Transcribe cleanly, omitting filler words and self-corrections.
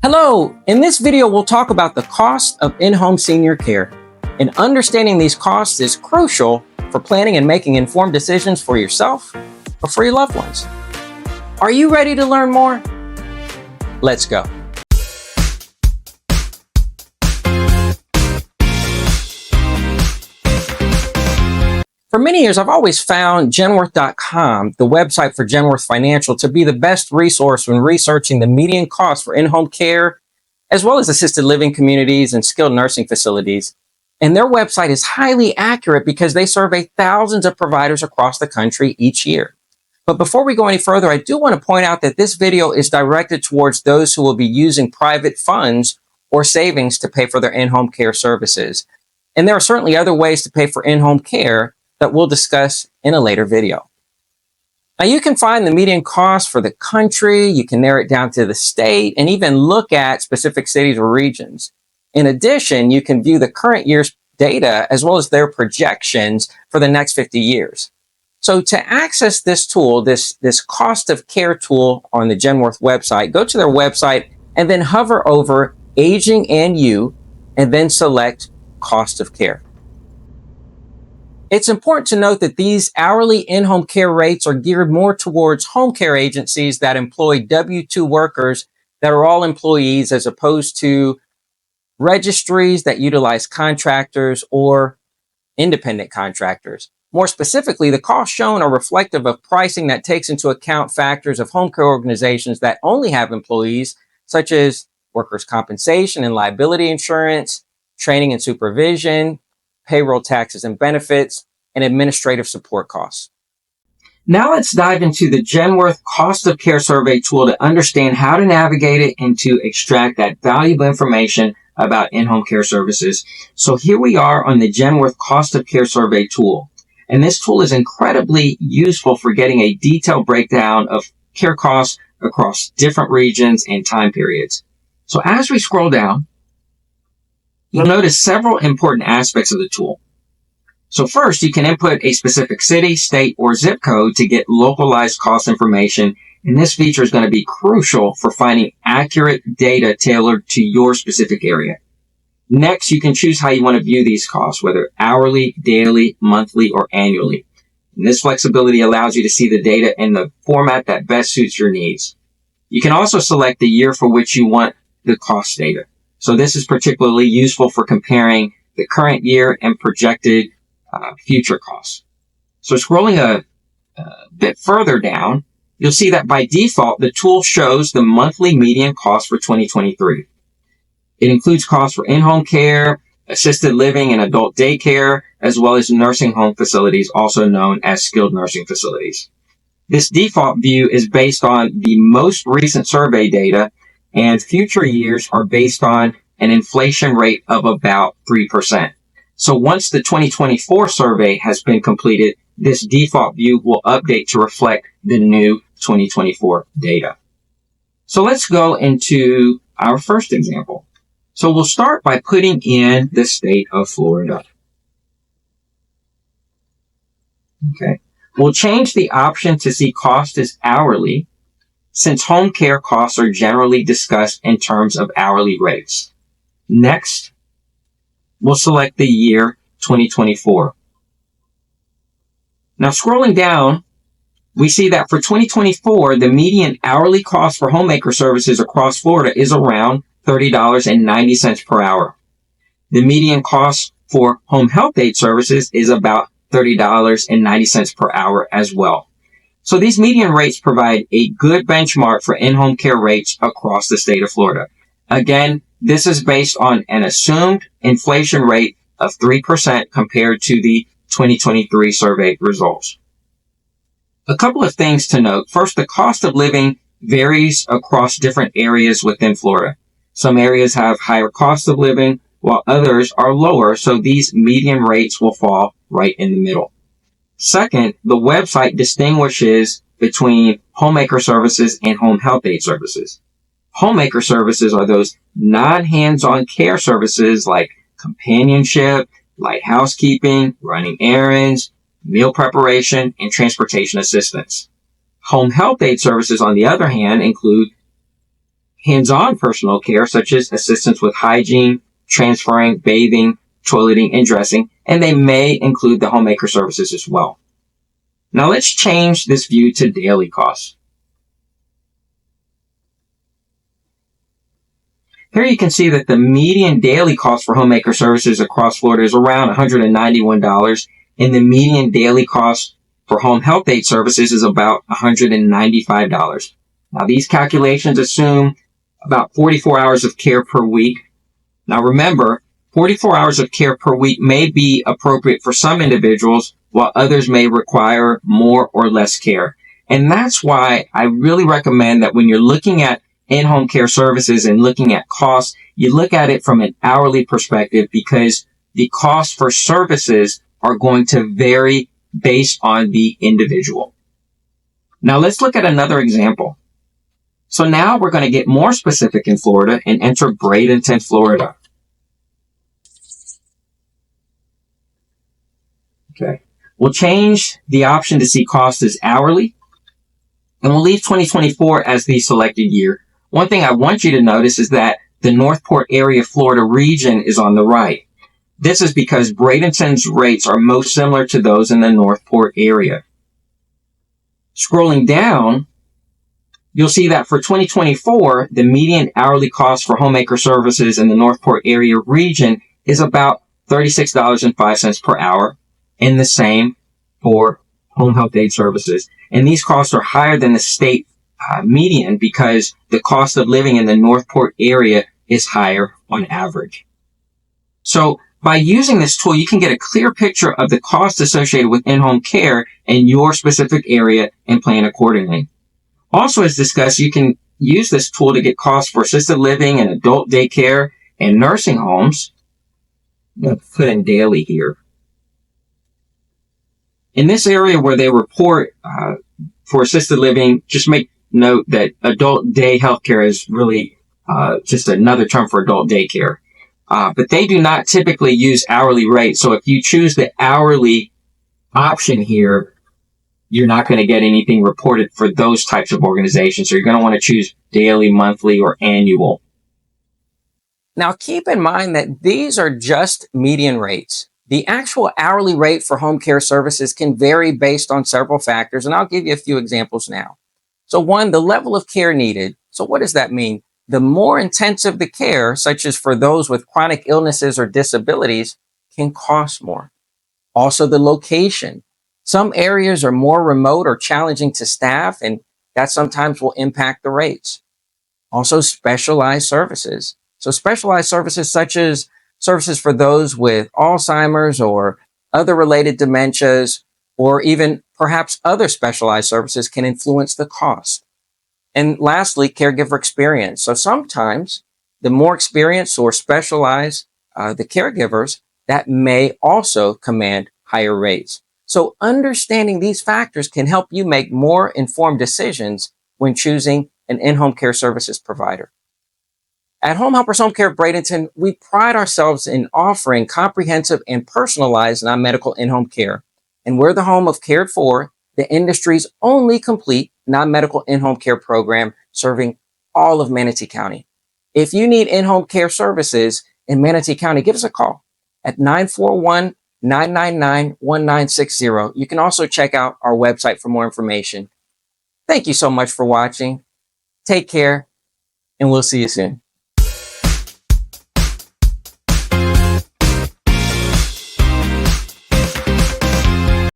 Hello, in this video we'll talk about the cost of in-home senior care, and understanding these costs is crucial for planning and making informed decisions for yourself or for your loved ones. Are you ready to learn more? Let's go. For many years, I've always found Genworth.com, the website for Genworth Financial, to be the best resource when researching the median cost for in-home care, as well as assisted living communities and skilled nursing facilities. And their website is highly accurate because they survey thousands of providers across the country each year. But before we go any further, I do want to point out that this video is directed towards those who will be using private funds or savings to pay for their in-home care services. And there are certainly other ways to pay for in-home care that we'll discuss in a later video. Now, you can find the median cost for the country, you can narrow it down to the state, and even look at specific cities or regions. In addition, you can view the current year's data as well as their projections for the next 50 years. So to access this tool, this cost of care tool on the Genworth website, go to their website and then hover over Aging and You, and then select Cost of Care. It's important to note that these hourly in-home care rates are geared more towards home care agencies that employ W-2 workers that are all employees, as opposed to registries that utilize contractors or independent contractors. More specifically, the costs shown are reflective of pricing that takes into account factors of home care organizations that only have employees, such as workers' compensation and liability insurance, training and supervision, payroll taxes and benefits, and administrative support costs. Now let's dive into the Genworth Cost of Care Survey tool to understand how to navigate it and to extract that valuable information about in-home care services. So here we are on the Genworth Cost of Care Survey tool. And this tool is incredibly useful for getting a detailed breakdown of care costs across different regions and time periods. So as we scroll down, you'll notice several important aspects of the tool. So first, you can input a specific city, state, or zip code to get localized cost information. And this feature is going to be crucial for finding accurate data tailored to your specific area. Next, you can choose how you want to view these costs, whether hourly, daily, monthly, or annually. And this flexibility allows you to see the data in the format that best suits your needs. You can also select the year for which you want the cost data. So this is particularly useful for comparing the current year and projected future costs. So scrolling a bit further down, you'll see that by default, the tool shows the monthly median cost for 2023. It includes costs for in-home care, assisted living and adult daycare, as well as nursing home facilities, also known as skilled nursing facilities. This default view is based on the most recent survey data, and future years are based on an inflation rate of about 3%. So once the 2024 survey has been completed, this default view will update to reflect the new 2024 data. So let's go into our first example. So we'll start by putting in the state of Florida. Okay. We'll change the option to see cost as hourly, since home care costs are generally discussed in terms of hourly rates. Next, we'll select the year 2024. Now, scrolling down, we see that for 2024, the median hourly cost for homemaker services across Florida is around $30.90 per hour. The median cost for home health aide services is about $30.90 per hour as well. So these median rates provide a good benchmark for in-home care rates across the state of Florida. Again, this is based on an assumed inflation rate of 3% compared to the 2023 survey results. A couple of things to note. First, the cost of living varies across different areas within Florida. Some areas have higher cost of living, while others are lower, so these median rates will fall right in the middle. Second, the website distinguishes between homemaker services and home health aide services. Homemaker services are those non-hands-on care services like companionship, light housekeeping, running errands, meal preparation, and transportation assistance. Home health aide services, on the other hand, include hands-on personal care, such as assistance with hygiene, transferring, bathing, toileting, and dressing, and they may include the homemaker services as well. Now let's change this view to daily costs. Here you can see that the median daily cost for homemaker services across Florida is around $191, and the median daily cost for home health aide services is about $195. Now, these calculations assume about 44 hours of care per week. Now, remember, 44 hours of care per week may be appropriate for some individuals, while others may require more or less care. And that's why I really recommend that when you're looking at in-home care services and looking at costs, you look at it from an hourly perspective, because the costs for services are going to vary based on the individual. Now let's look at another example. So now we're going to get more specific in Florida and enter Bradenton, Florida. Okay. We'll change the option to see cost as hourly, and we'll leave 2024 as the selected year. One thing I want you to notice is that the Northport area Florida region is on the right. This is because Bradenton's rates are most similar to those in the Northport area. Scrolling down, you'll see that for 2024, the median hourly cost for homemaker services in the Northport area region is about $36.05 per hour, and the same for home health aide services. And these costs are higher than the state median because the cost of living in the Northport area is higher on average. So by using this tool, you can get a clear picture of the costs associated with in-home care in your specific area and plan accordingly. Also, as discussed, you can use this tool to get costs for assisted living and adult daycare and nursing homes. I'm going to put in daily here. In this area where they report for assisted living, just make note that adult day healthcare is really just another term for adult daycare. But they do not typically use hourly rates. So if you choose the hourly option here, you're not going to get anything reported for those types of organizations. So you're going to want to choose daily, monthly, or annual. Now keep in mind that these are just median rates. The actual hourly rate for home care services can vary based on several factors, and I'll give you a few examples now. So one, the level of care needed. So what does that mean? The more intensive the care, such as for those with chronic illnesses or disabilities, can cost more. Also, the location. Some areas are more remote or challenging to staff, and that sometimes will impact the rates. Also, specialized services. So specialized services such as services for those with Alzheimer's or other related dementias, or even perhaps other specialized services, can influence the cost. And lastly, caregiver experience. So sometimes the more experienced or specialized the caregivers, that may also command higher rates. So understanding these factors can help you make more informed decisions when choosing an in-home care services provider. At Home Helpers Home Care of Bradenton, we pride ourselves in offering comprehensive and personalized non-medical in-home care. And we're the home of Cared For, the industry's only complete non-medical in-home care program serving all of Manatee County. If you need in-home care services in Manatee County, give us a call at 941-999-1960. You can also check out our website for more information. Thank you so much for watching. Take care, and we'll see you soon.